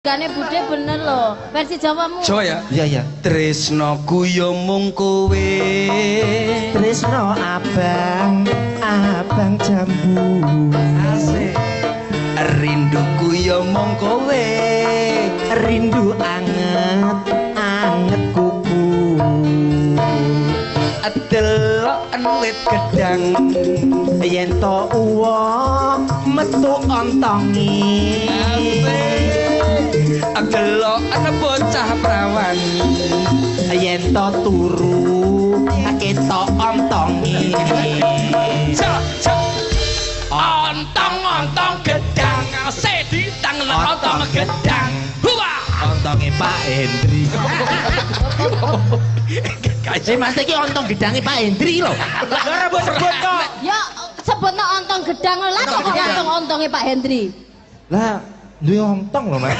Gane bude bener loh, versi Jawamu. Jawa ya? Iya iya. Tresnoku yo mung kowe. Tresno abang, abang jambu. Asik. Rinduku yo mung kowe. Rindu anget, anget kuku. Delok wit gedang. Yen to uwa metu ontongi. Delok bocah prawan. Yen to turu ketok ontongi. Ontong gedang seditang ontong gedang. Ontonge Pak Hendri. Mas iki ontong gedange Pak Hendri lho. Ora mbok sebut kok. Ya sebutno ontong gedang lah kok ontong-ontonge Pak Hendri. Lah, duwe ontong lho Mas.